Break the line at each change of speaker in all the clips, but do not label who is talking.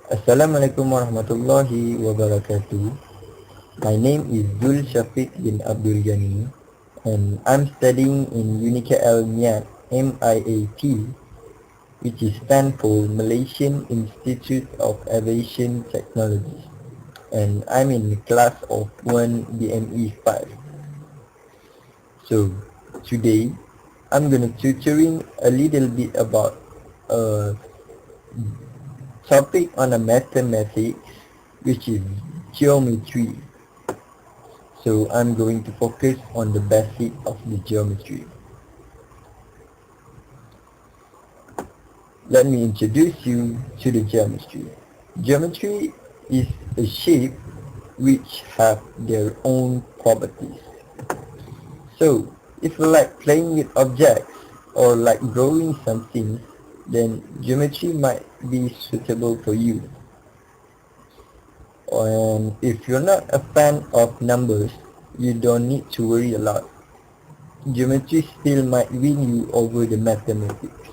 Assalamualaikum warahmatullahi wabarakatuh. My name is SHAFIQ bin Abdul GHANI and I'm studying in UNIKL MIAT MIAT, which is stand for Malaysian Institute of Aviation Technology, and I'm in class of 1 BME 5. So today I'm gonna tutoring a little bit about a topic on a mathematics, which is geometry. So I'm going to focus on the basic of the geometry. Let me introduce you to the geometry. Geometry is a shape which have their own properties. So if you like playing with objects or like drawing something, then geometry might be suitable for you. And if you're not a fan of numbers, you don't need to worry a lot. Geometry still might win you over the mathematics.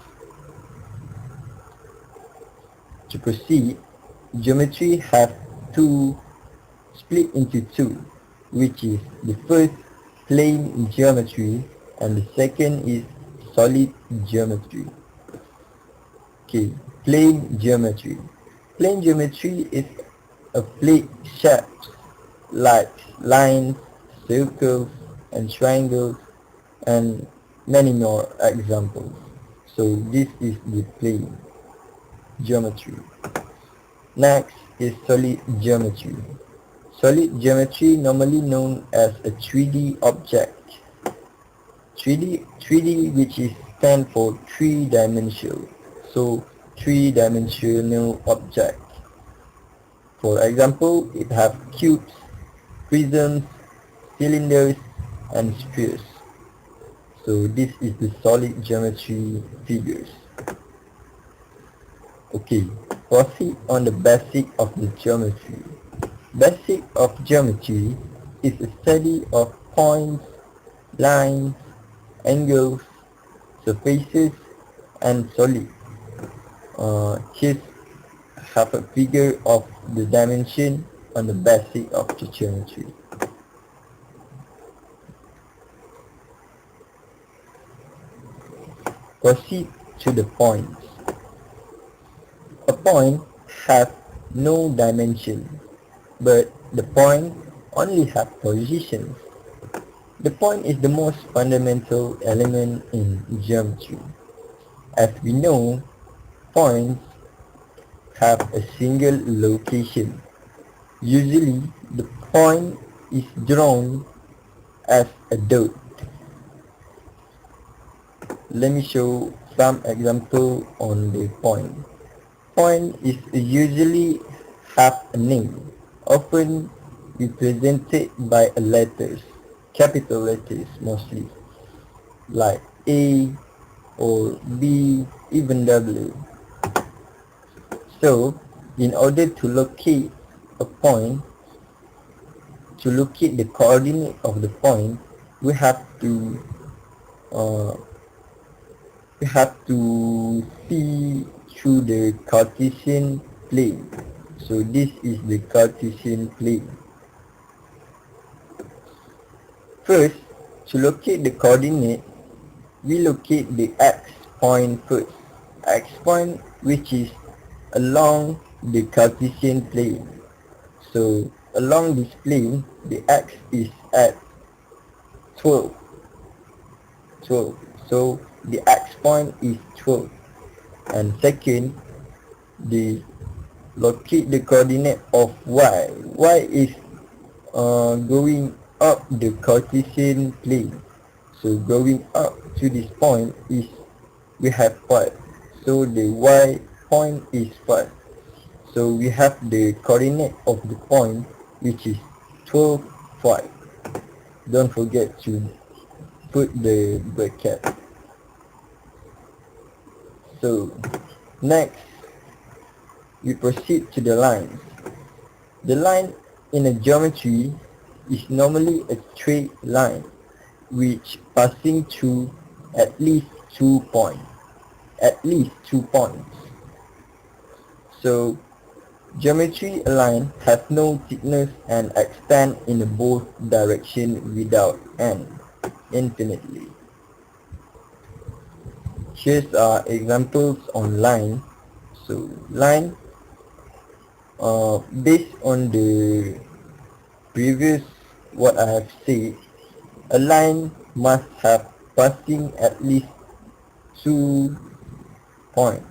To proceed, geometry have split into two, which is the first plane geometry and the second is solid geometry. Okay, plane geometry. Plane geometry is a plate shapes like lines, circles, and triangles, and many more examples. So this is the plane geometry. Next is solid geometry. Solid geometry, normally known as a 3D object. 3D which is stand for three-dimensional. So three-dimensional object. For example, it have cubes, prisms, cylinders, and spheres. So this is the solid geometry figures. Okay, proceed on the basic of the geometry. Basic of geometry is a study of points, lines, angles, surfaces, and solids. Here have a figure of the dimension on the basic of the geometry. Proceed to the points. A point has no dimension, but the point only have positions. The point is the most fundamental element in geometry. As we know, points have a single location. Usually, the point is drawn as a dot. Let me show some example on the point. Point is usually have a name, often represented by a letters, capital letters mostly, like A or B, even W. So, in order to locate a point, to locate the coordinate of the point, we have to see through the Cartesian plane. So this is the Cartesian plane. First, to locate the coordinate, we locate the x point first. X point, which is along the Cartesian plane. So along this plane, the x is at 12. So the x point is 12. And second, the locate the coordinate of y. Y is going up the Cartesian plane. So going up to this point is, we have 5. So the y point is 5. So we have the coordinate of the point, which is 12, 5. Don't forget to put the bracket. So next, we proceed to the lines. The line in a geometry is normally a straight line which passing through at least 2 points. So Geometry line has no thickness and extend in both direction without end, infinitely. Here's examples on line. So line, based on the previous what I have said, a line must have passing at least 2 points.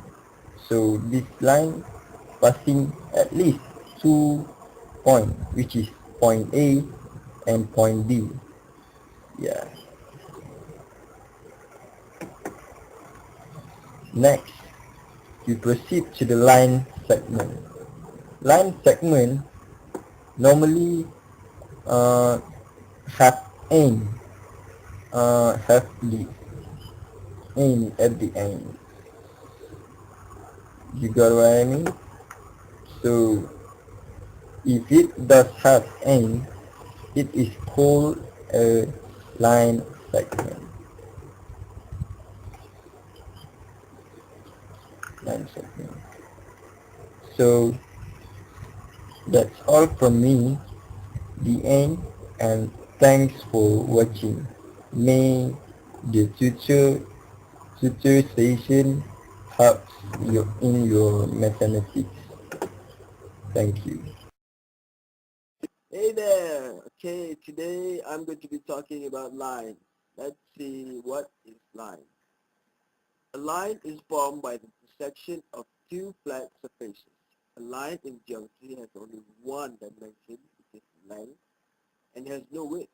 So this line passing at least 2 points, which is point A and point B. Yeah. Next, we proceed to the line segment. Line segment normally have end, have the end at the end. You got what I mean? So if it does have end, it is called a line segment. Line segment. So that's all from me, the end, and thanks for watching. May the tutor station helps you in your mathematics. Thank you.
Hey there! Okay, today I'm going to be talking about line. Let's see what is line. A line is formed by the intersection of two flat surfaces. A line in geometry has only one dimension, which is length, and has no width.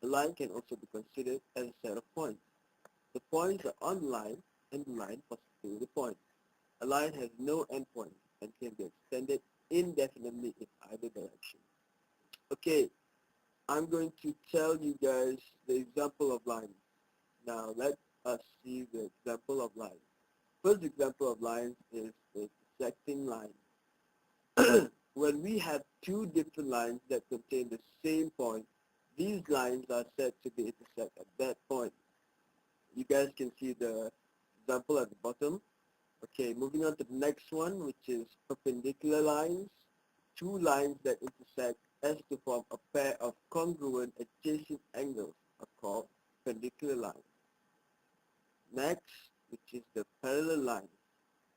A line can also be considered as a set of points. The points are on the line, and the line passes through the point. A line has no endpoint and can be extended indefinitely in either direction. Okay, I'm going to tell you guys the example of line. Now let us see the example of line. First example of lines is the intersecting line. When we have two different lines that contain the same point, these lines are said to be intersect at that point. You guys can see the example at the bottom. Okay, moving on to the next one, which is perpendicular lines. Two lines that intersect as to form a pair of congruent adjacent angles are called perpendicular lines. Next, which is the parallel line.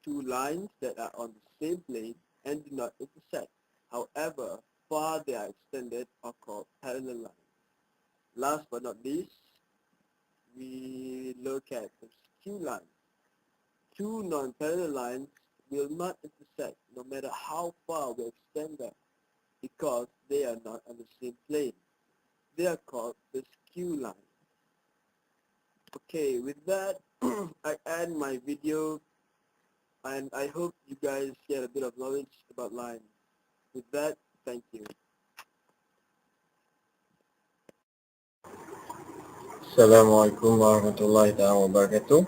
Two lines that are on the same plane and do not intersect. However, far they are extended are called parallel lines. Last but not least, we look at the skew lines. Two non-parallel lines will not intersect no matter how far we extend them because they are not on the same plane. They are called the skew line. Okay, with that, I end my video and I hope you guys get a bit of knowledge about lines. With that, thank you.
Assalamualaikum warahmatullahi wabarakatuh.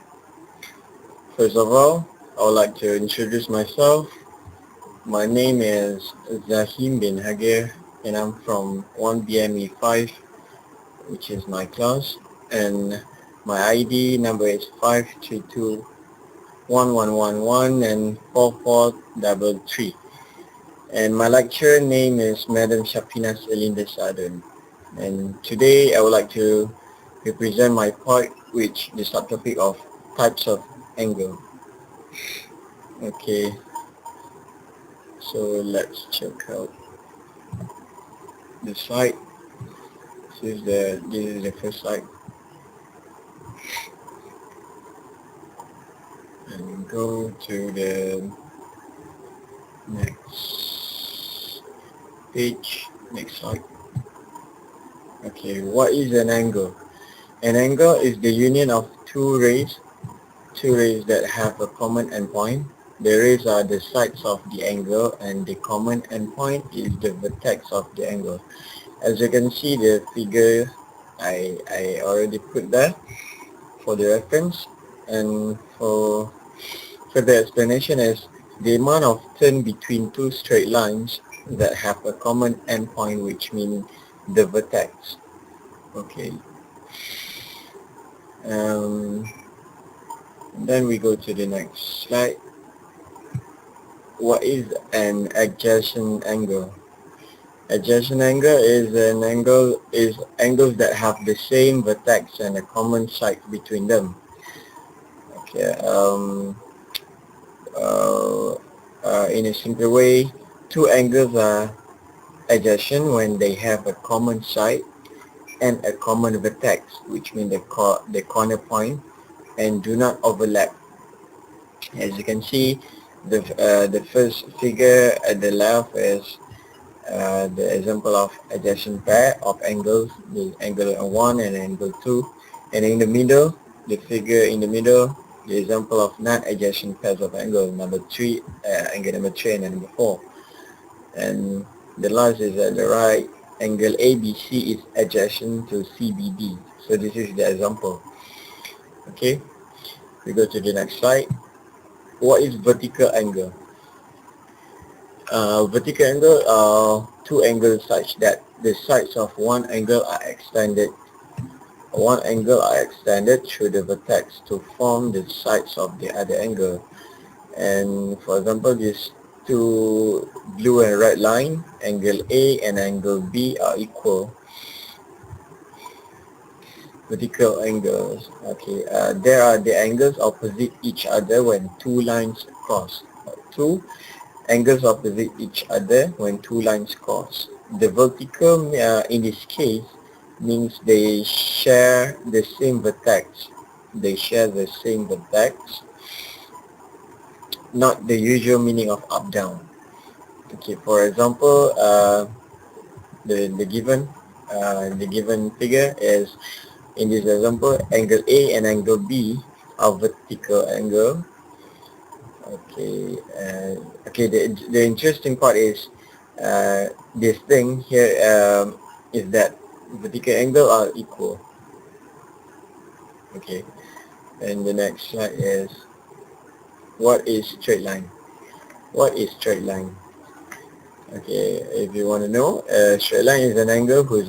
First of all, I would like to introduce myself. My name is ZAHEEM bin HAGIR and I'm from 1BME 5, which is my class, and my ID number is 5321111 and 4433. And my lecturer name is Madam Shafina Selinda Sadun. And today I would like to represent my part, which the subtopic of types of angle. Okay, so let's check out the site. This is the first site, and go to the next page, next site. Okay, what is an angle? An angle is the union of two rays that have a common endpoint. The rays are the sides of the angle and the common endpoint is the vertex of the angle. As you can see, the figure I already put there for the reference, and for the explanation is the amount of turn between two straight lines that have a common endpoint, which means the vertex. Okay. Then we go to the next slide, what is an adjacent angle? Adjacent angle is angles that have the same vertex and a common side between them. Okay. In a simple way, two angles are adjacent when they have a common side and a common vertex, which means the corner point, and do not overlap. As you can see, the first figure at the left is the example of adjacent pair of angles, the angle 1 and angle 2, and in the middle, the figure in the middle, the example of non-adjacent pairs of angle number 3, angle number 3 and number 4. And the last is at the right, angle ABC is adjacent to CBD. So this is the example. Okay, we go to the next slide. What is vertical angle? Vertical angle are two angles such that the sides of one angle are extended. One angle are extended through the vertex to form the sides of the other angle. And for example, these two blue and red line, angle A and angle B are equal. Vertical angles. Okay, there are the angles opposite each other when two lines cross. Two angles opposite each other when two lines cross. The vertical in this case means they share the same vertex. They share the same vertex, not the usual meaning of up down. Okay, for example, the given figure is, in this example, angle A and angle B are vertical angle. Okay, okay. The interesting part is this thing here is that vertical angle are equal. Okay, and the next slide is, what is straight line? What is straight line? Okay, if you want to know, a straight line is an angle whose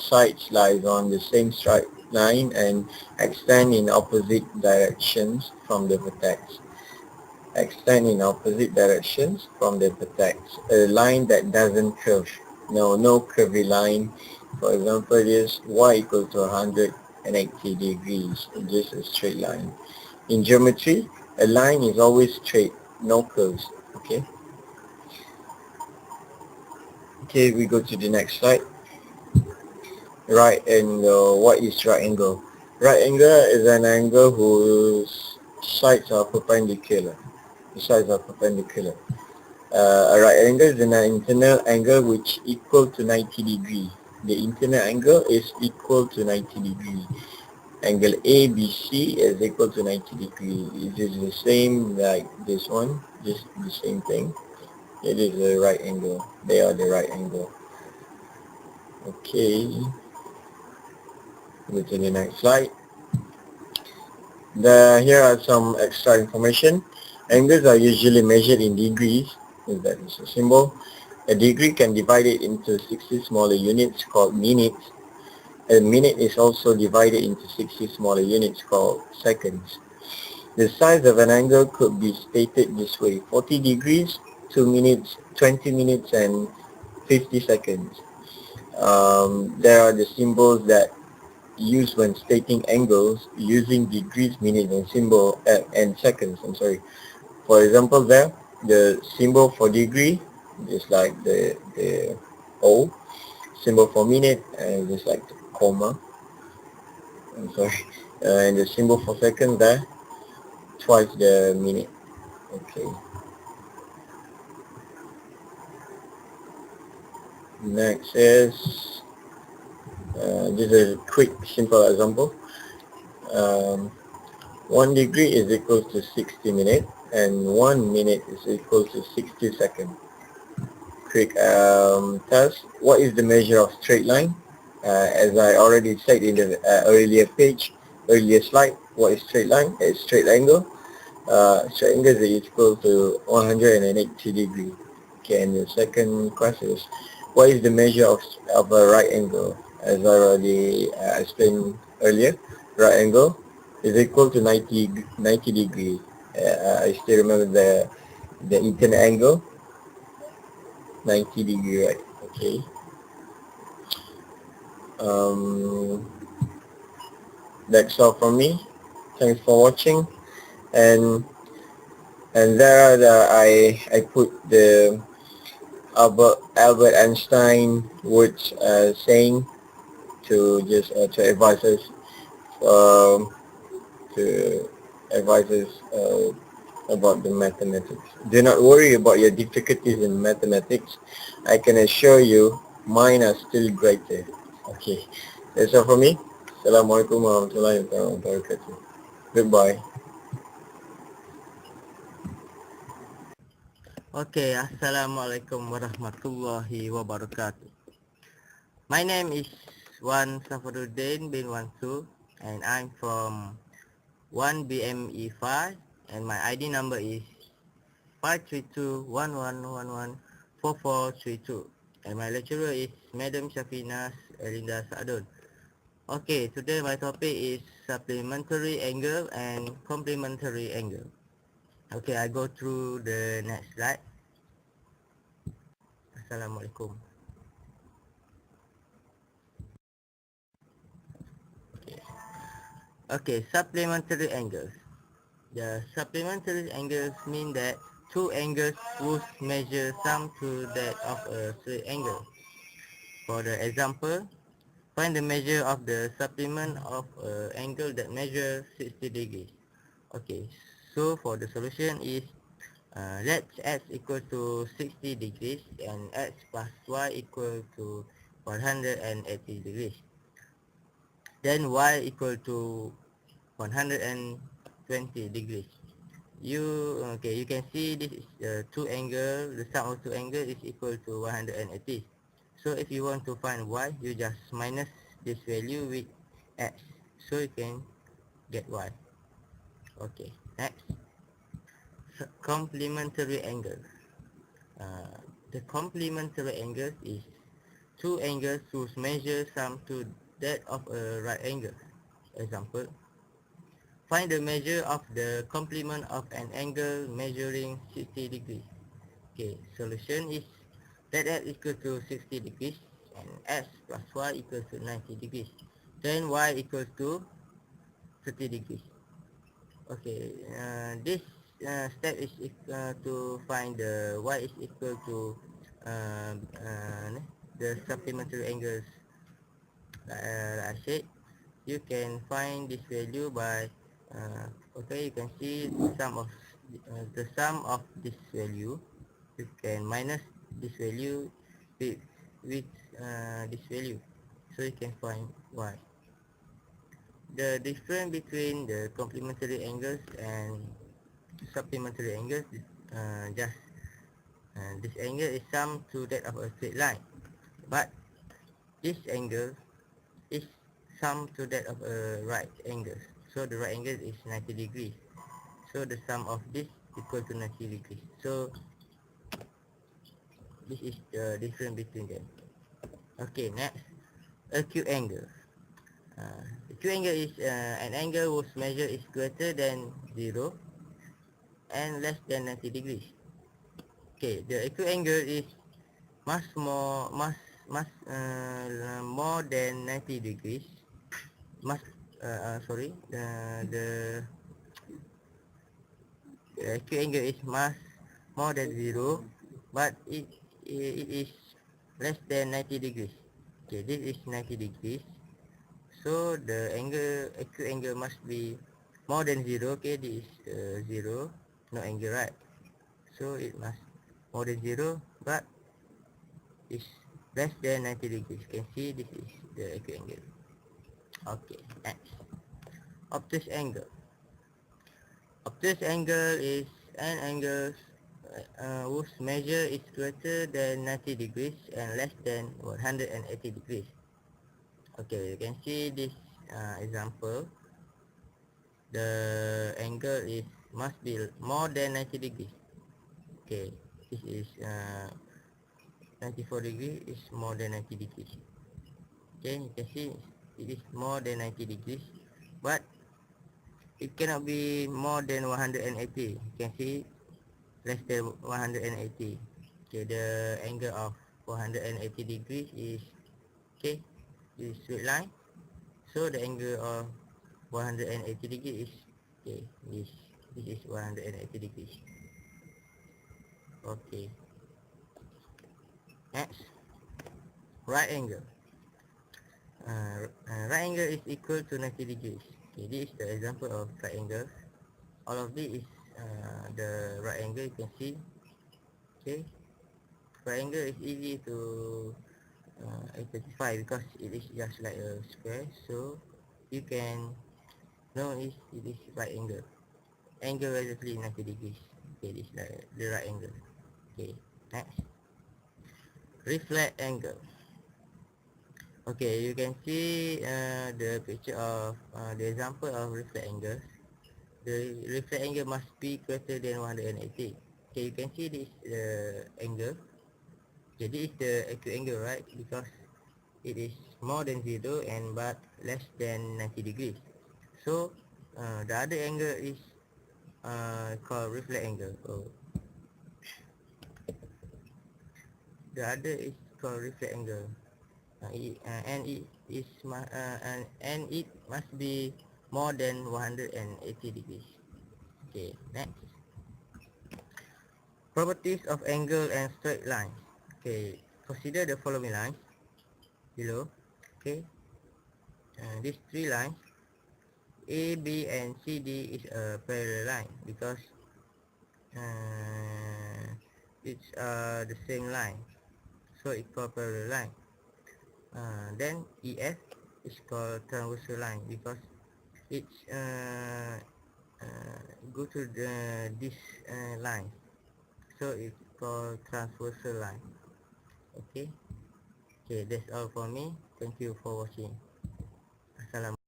sides lies on the same straight line and extend in opposite directions from the vertex. Extend in opposite directions from the vertex. A line that doesn't curve. No curvy line. For example, is y equal to 180 degrees. It's just a straight line. In geometry, a line is always straight, no curves. Okay. Okay, we go to the next slide. Right angle. What is right angle? Right angle is an angle whose sides are perpendicular. The sides are perpendicular. A right angle is an internal angle which equal to 90 degree. The internal angle is equal to 90 degree. Angle ABC is equal to 90 degree. It is the same like this one, just the same thing. It is a right angle. They are the right angle. Okay. Go to the next slide. Here are some extra information. Angles are usually measured in degrees. That is a symbol. A degree can divide it into 60 smaller units called minutes. A minute is also divided into 60 smaller units called seconds. The size of an angle could be stated this way: 40 degrees, 2 minutes, 20 minutes, and 50 seconds. There are the symbols that used when stating angles using degrees, minutes, and seconds. I'm sorry. For example, there the symbol for degree is like the O. Symbol for minute is like the comma. I'm sorry. And the symbol for second there, twice the minute. Okay. Next is just a quick simple example. 1 degree is equal to 60 minutes and 1 minute is equal to 60 seconds. Quick test. What is the measure of straight line? As I already said in the earlier slide, what is straight line? It's straight angle. Straight angle is equal to 180 degree. Okay, and the second question is, what is the measure of a right angle? As I already explained earlier, right angle is equal to 90 degree. I still remember the internal angle 90 degree, right? Okay. That's all from me. Thanks for watching. And there I put the Albert Einstein words saying to just to advise us um, to advise us about the mathematics. Do not worry about your difficulties in mathematics. I can assure you mine are still greater. Okay, that's all from me. Assalamualaikum warahmatullahi wabarakatuh. Goodbye.
Okay, Assalamualaikum warahmatullahi wabarakatuh. My name is SAFFARUDDEN bin Wansu, and I'm from 1BME5, and my ID number is 53211114432, and my lecturer is Madam Shafinas Elinda Saadun. Okay, today my topic is supplementary angle and complementary angle. Okay, I go through the next slide. Assalamualaikum. Okay, supplementary angles. The supplementary angles mean that two angles whose measure sum to that of a straight angle. For the example, find the measure of the supplement of an angle that measures 60 degrees. Okay, so for the solution is let x equal to 60 degrees and x plus y equal to 180 degrees. Then y equal to 120 degrees. You can see this is two angle. The sum of two angles is equal to 180. So if you want to find y, you just minus this value with x, so you can get y. Okay, next, complementary angle. The complementary angle is two angles whose measure sum to that of a right angle. Example, find the measure of the complement of an angle measuring 60 degrees. Okay, solution is let x equal to 60 degrees and x plus y equals to 90 degrees. Then y equals to 30 degrees. Okay, this step is to find the y is equal to the supplementary angles. Like I said, you can find this value by okay, you can see the sum of this value. You can minus this value with this value, so you can find y. The difference between the complementary angles and supplementary angles is just this angle is sum to that of a straight line, but this angle is sum to that of a right angle. So the right angle is 90 degrees. So the sum of this equal to 90 degrees. So this is the difference between them. Okay, next, acute angle. Acute angle is an angle whose measure is greater than 0 and less than 90 degrees. Okay, the acute angle is much more than 90 degrees. The acute angle is much more than 0, but it is less than 90 degrees. Okay, this is 90 degrees. So the acute angle must be more than 0. Okay, this is 0, no angle, right? So it must more than 0, but it's less than 90 degrees. You can see this is the acute angle. Okay, next, obtuse angle. Obtuse angle is an angle whose measure is greater than 90 degrees and less than 180 degrees. Okay, you can see this example. The angle is must be more than 90 degrees. Okay, this is 94 degrees is more than 90 degrees. Okay, you can see it is more than 90 degrees, but it cannot be more than 180. You can see less than 180. Okay, the angle of 480 degrees is, okay, this straight line. So the angle of 180 degrees is, okay, this is 180 degrees. Okay, next, right angle. Right angle is equal to 90 degrees. Okay, this is the example of right angle. All of this is the right angle, you can see. Okay, right angle is easy to identify because it is just like a square, so you can know it is right angle. Angle exactly 90 degrees. Okay, this is like the right angle. Okay, next, reflect angle. Okay, you can see the picture of the example of reflect angle. The reflect angle must be greater than 180. Okay, you can see this angle. Okay, this is the acute angle, right? Because it is more than 0 and but less than 90 degrees. So the other angle is called reflect angle. So the other is called reflect angle. And it is and it must be more than 180 degrees. Okay, next. Properties of angle and straight lines. Okay, consider the following lines below. Okay, these three lines A, B, and C, D is a parallel line because it's the same line, so it's called parallel line. Then EF is called transversal line because it's go to this line, so it's called transversal line. Okay, that's all for me. Thank you for watching. Assalamualaikum.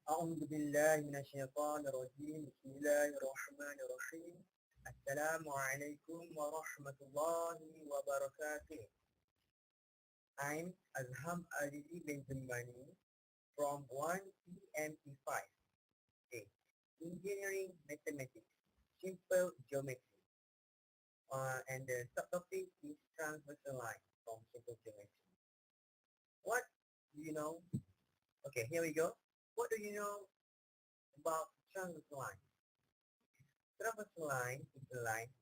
أعوذ بالله من الشيطان الرجيم بسم الله الرحمن الرحيم السلام عليكم ورحمة الله وبركاته. I'm AZHAM AZIZI bin JEMMANI from 1PMP5. Okay. Engineering Mathematics, Simple Geometry. And the subtopic is transversal line from Simple Geometry. What do you know? Okay, here we go. What do you know about transversal line? Transversal line is a line.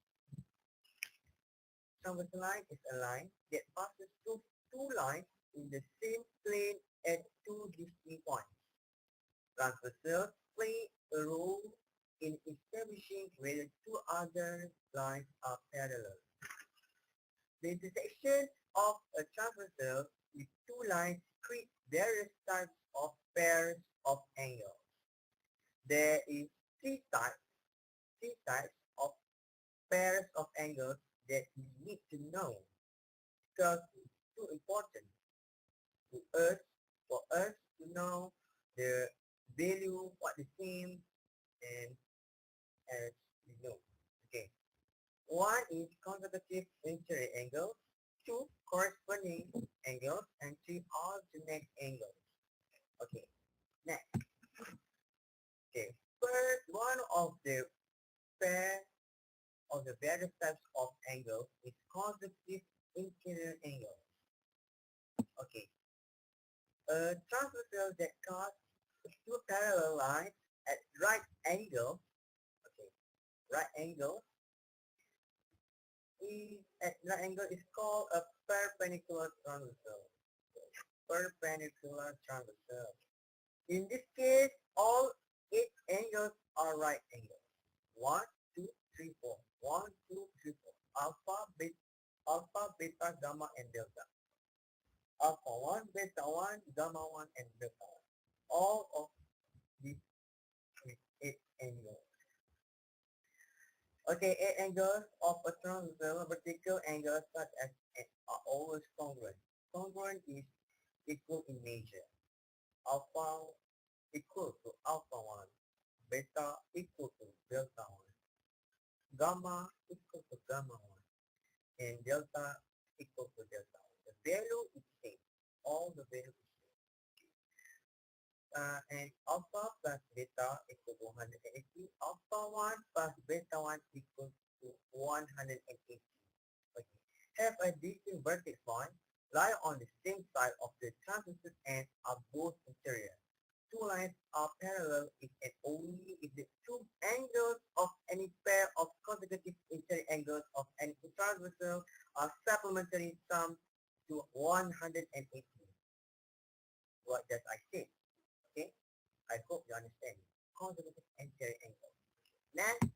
Transversal line is a line that passes through two lines in the same plane at two distinct points. Transversals play a role in establishing whether two other lines are parallel. The intersection of a transversal with two lines creates various types of pairs of angles. There is three types of pairs of angles that we need to know because it's too important to us, for us to know the value, what the same, and as we know. Okay. One is consecutive interior angles, two corresponding angles, and three alternate angles. Okay. Next. Okay. First, one of the pair of the various types of angles is consecutive interior angle. Okay. A transversal that cuts two parallel lines at right angle. Okay. Right angle is called a perpendicular transversal. Perpendicular transversal. In this case, all 8 angles are right angles. 1, 2, 3, 4. 1, 2, 3, 4. Alpha, beta, gamma, and delta. Alpha 1, beta 1, gamma 1, and delta 1. All of these 8 angles. Okay, 8 angles of a transversal vertical angles such as are always congruent. Congruent is equal in measure. Alpha equal to alpha 1, beta equal to delta 1, gamma equal to gamma 1, and delta equal to delta 1. The value is same. All the value is same. And alpha plus beta equal to 180. Alpha 1 plus beta 1 equals
to 180. Okay. Have a distinct vertex point lie on the same side of the transverse and are both interior. Two lines are parallel if and only if the two angles of any pair of consecutive interior angles of any transversal are supplementary sum to 180. What does I say? Okay, I hope you understand. Consecutive interior angle. Next,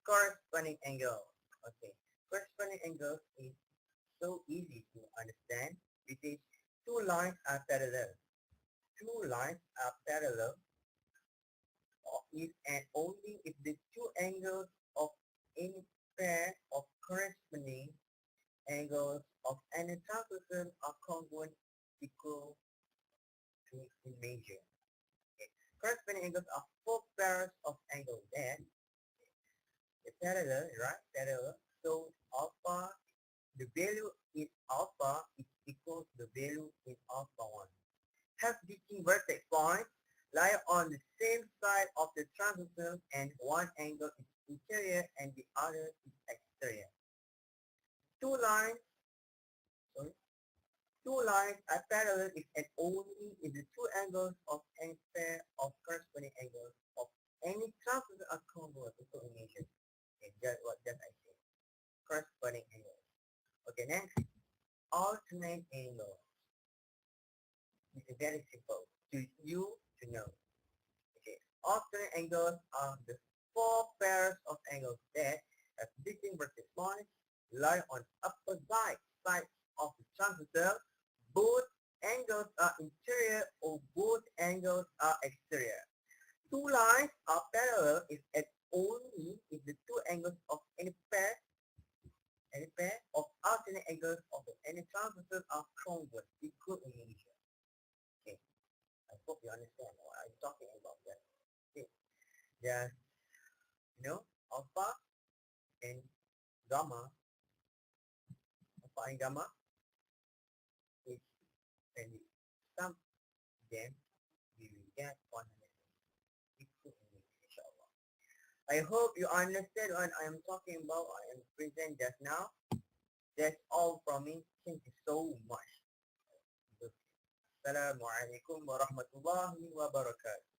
corresponding angle. Okay, corresponding angle is so easy to understand because two lines are parallel. Two lines are parallel if and only if the two angles of any pair of corresponding angles of any transversal are congruent equal to in measure. Okay. Corresponding angles are four pairs of angles. Then the parallel, right? Parallel. So alpha, the value in alpha is equal to the value in alpha 1. Have distinct vertex points lie on the same side of the transversal and one angle is interior and the other is exterior. Two lines are parallel if and only if the two angles of any pair of corresponding angles of any transversal are congruent equal in measure. Okay, that's what I say. Corresponding angles. Okay, next, alternate angles. It's very simple to you to know. Okay, alternate angles are the four pairs of angles that have distinct vertex points lie on opposite sides of the transversal. Both angles are interior or both angles are exterior. Two lines are parallel if and only if the two angles of any pair of alternate angles of any transversal are congruent equal in measure. Okay, I hope you understand what I'm talking about that. Okay, just alpha and gamma. Alpha and gamma is when we sum them, we will get 100 equal in measure, inshallah. I hope you understand what I am talking about. I am present just now. That's all from me. Thank you so much. Assalamualaikum warahmatullahi wabarakatuh.